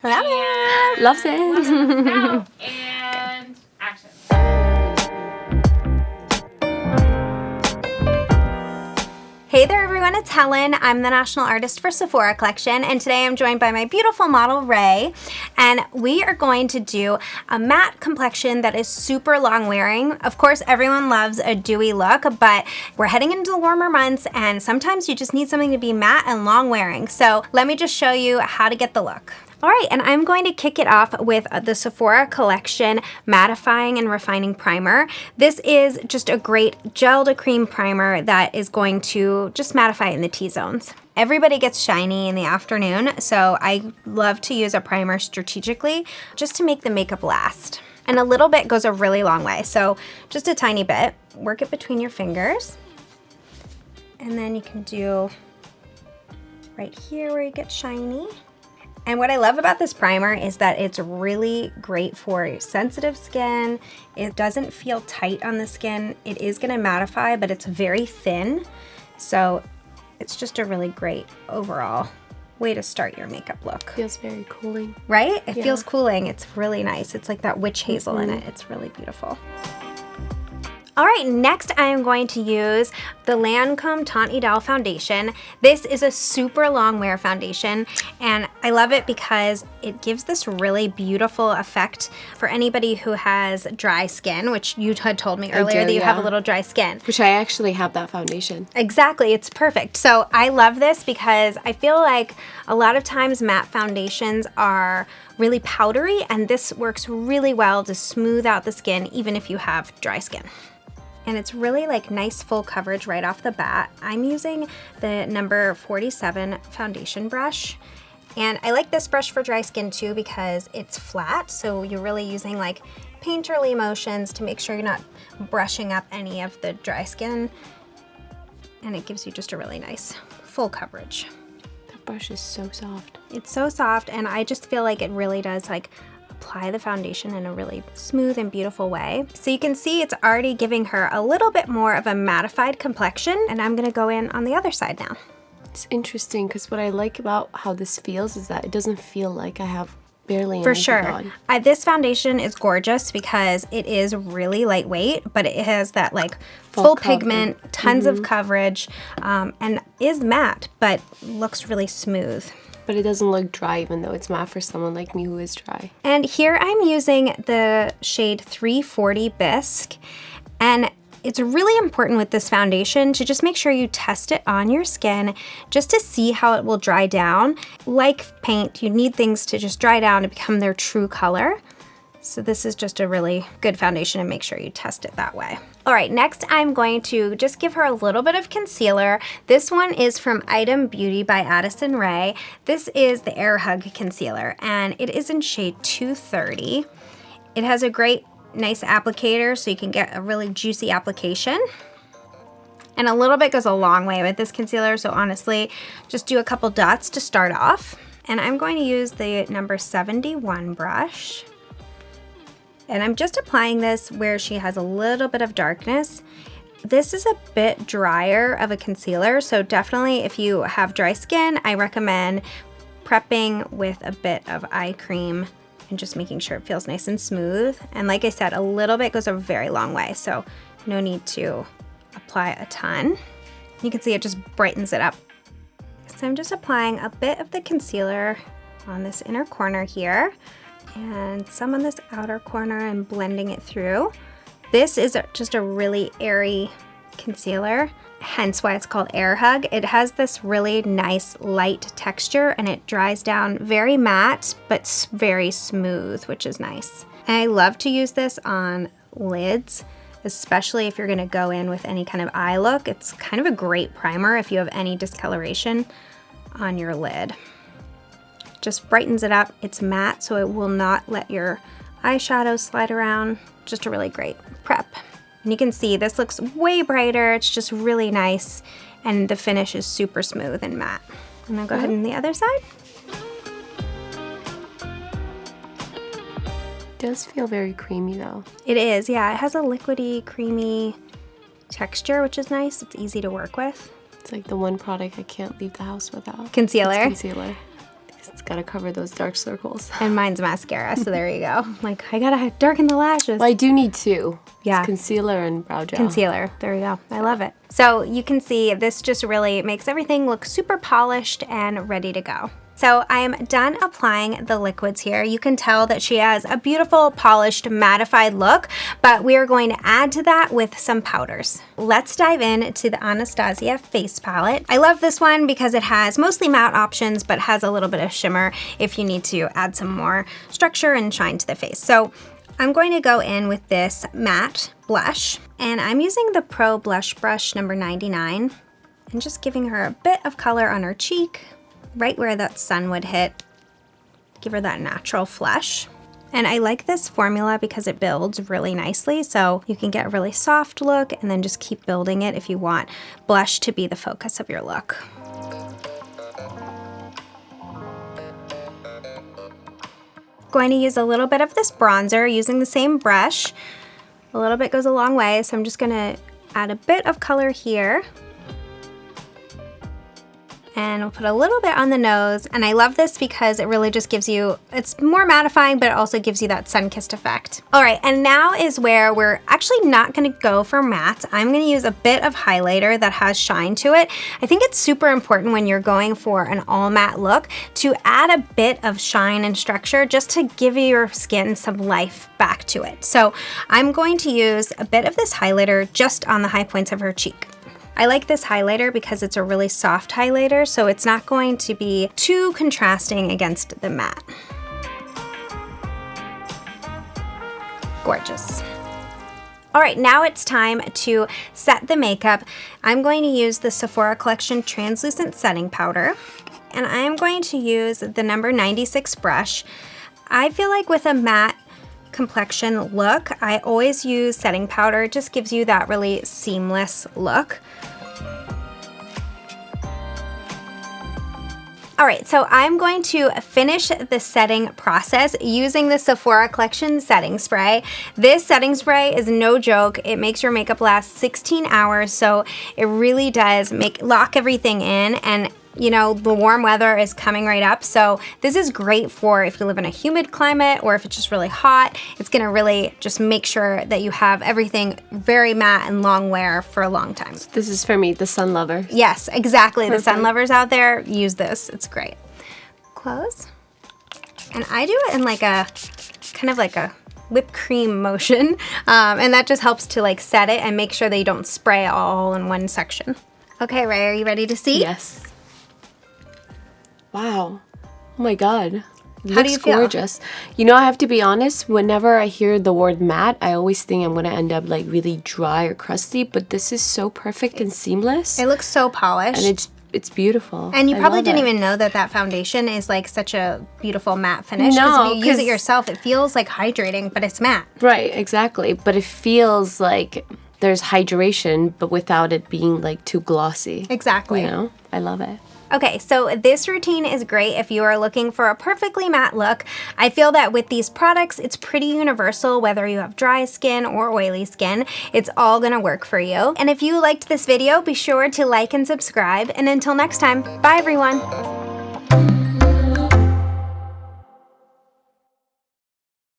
Loves it. Now, and action. Hey there everyone, it's Helen. I'm the national artist for Sephora Collection, and today I'm joined by my beautiful model Ray, and we are going to do a matte complexion that is super long wearing. Of course, everyone loves a dewy look, but we're heading into the warmer months and sometimes you just need something to be matte and long wearing. So let me just show you how to get the look. All right, and I'm going to kick it off with the Sephora Collection Mattifying and Refining Primer. This is just a great gel to cream primer that is going to just mattify in the T-zones. Everybody gets shiny in the afternoon, so I love to use a primer strategically just to make the makeup last. And a little bit goes a really long way, so just a tiny bit. Work it between your fingers. And then you can do right here where you get shiny. And what I love about this primer is that it's really great for sensitive skin. It doesn't feel tight on the skin. It is gonna mattify, but it's very thin. So it's just a really great overall way to start your makeup look. Feels very cooling. Right? It feels cooling. It's really nice. It's like that witch hazel in it. It's really beautiful. All right, next I am going to use the Lancome Teint Idéal foundation. This is a super long wear foundation, and I love it because it gives this really beautiful effect for anybody who has dry skin, which you had told me earlier that you have a little dry skin. Which I actually have that foundation. Exactly, it's perfect. So I love this because I feel like a lot of times matte foundations are really powdery, and this works really well to smooth out the skin even if you have dry skin. And it's really like nice full coverage right off the bat. I'm using the number 47 foundation brush. And I like this brush for dry skin too because it's flat. So you're really using like painterly motions to make sure you're not brushing up any of the dry skin. And it gives you just a really nice full coverage. That brush is so soft. It's so soft, and I just feel like it really does like apply the foundation in a really smooth and beautiful way. So you can see it's already giving her a little bit more of a mattified complexion, and I'm gonna go in on the other side now. It's interesting because what I like about how this feels is that it doesn't feel like I have barely For anything sure. on. This foundation is gorgeous because it is really lightweight, but it has that like full pigment, tons of coverage, and is matte, but looks really smooth. But it doesn't look dry even though it's matte for someone like me who is dry. And here I'm using the shade 340 Bisque, and it's really important with this foundation to just make sure you test it on your skin just to see how it will dry down. Like paint, you need things to just dry down to become their true color. So this is just a really good foundation, and make sure you test it that way. All right, next I'm going to just give her a little bit of concealer. This one is from Item Beauty by Addison Rae. This is the Air Hug Concealer, and it is in shade 230. It has a great, nice applicator, so you can get a really juicy application. And a little bit goes a long way with this concealer, so honestly, just do a couple dots to start off. And I'm going to use the number 71 brush. And I'm just applying this where she has a little bit of darkness. This is a bit drier of a concealer, so definitely if you have dry skin, I recommend prepping with a bit of eye cream and just making sure it feels nice and smooth. And like I said, a little bit goes a very long way, so no need to apply a ton. You can see it just brightens it up. So I'm just applying a bit of the concealer on this inner corner here, and some on this outer corner, and blending it through. This is just a really airy concealer, hence why it's called Air Hug. It has this really nice light texture, and it dries down very matte but very smooth, which is nice. And I love to use this on lids, especially if you're gonna go in with any kind of eye look. It's kind of a great primer if you have any discoloration on your lid. Just brightens it up. It's matte, so it will not let your eyeshadow slide around. Just a really great prep. And you can see this looks way brighter. It's just really nice, and the finish is super smooth and matte. I'm gonna go ahead on the other side. It does feel very creamy though. It is, yeah. It has a liquidy, creamy texture, which is nice. It's easy to work with. It's like the one product I can't leave the house without. Concealer. It's concealer. Gotta cover those dark circles. And mine's mascara, so there you go. Like, I gotta darken the lashes. Well, I do need two. Yeah. It's concealer and brow gel. Concealer. There we go. I love it. So you can see this just really makes everything look super polished and ready to go. So I am done applying the liquids here. You can tell that she has a beautiful, polished, mattified look, but we are going to add to that with some powders. Let's dive in to the Anastasia face palette. I love this one because it has mostly matte options, but has a little bit of shimmer if you need to add some more structure and shine to the face. So I'm going to go in with this matte blush, and I'm using the Pro Blush Brush number 99 and just giving her a bit of color on her cheek, right where that sun would hit. Give her that natural flush. And I like this formula because it builds really nicely, so you can get a really soft look and then just keep building it if you want blush to be the focus of your look. Going to use a little bit of this bronzer using the same brush. A little bit goes a long way, so I'm just gonna add a bit of color here. And we'll put a little bit on the nose. And I love this because it really just gives you, it's more mattifying, but it also gives you that sun-kissed effect. All right, and now is where we're actually not gonna go for matte. I'm gonna use a bit of highlighter that has shine to it. I think it's super important when you're going for an all matte look to add a bit of shine and structure just to give your skin some life back to it. So I'm going to use a bit of this highlighter just on the high points of her cheek. I like this highlighter because it's a really soft highlighter, so it's not going to be too contrasting against the matte. Gorgeous. All right, now it's time to set the makeup. I'm going to use the Sephora Collection Translucent Setting Powder, and I am going to use the number 96 brush. I feel like with a matte complexion look, I always use setting powder. It just gives you that really seamless look. All right, so I'm going to finish the setting process using the Sephora Collection setting spray. This setting spray is no joke. It makes your makeup last 16 hours, so it really does lock everything in. And you know, the warm weather is coming right up, so this is great for if you live in a humid climate or if it's just really hot. It's gonna really just make sure that you have everything very matte and long wear for a long time. This is for me, the sun lover. Yes, exactly. Perfect. The sun lovers out there, use this. It's great. Close. And I do it in like a, kind of like a whipped cream motion, and that just helps to like set it and make sure that you don't spray all in one section. Okay, Ray, are you ready to see? Yes. Wow. Oh my God. It How do looks you feel? gorgeous. You know, I have to be honest, whenever I hear the word matte, I always think I'm gonna end up like really dry or crusty, but this is so perfect and seamless. It looks so polished. And it's beautiful. And you I probably love didn't it. even know that that foundation is like such a beautiful matte finish. No, Because if you use 'cause- it yourself, it feels like hydrating, but it's matte. Right, exactly. But it feels like there's hydration, but without it being like too glossy. Exactly. You know? I love it. Okay, so this routine is great if you are looking for a perfectly matte look. I feel that with these products, it's pretty universal, whether you have dry skin or oily skin, it's all gonna work for you. And if you liked this video, be sure to like and subscribe. And until next time, bye everyone.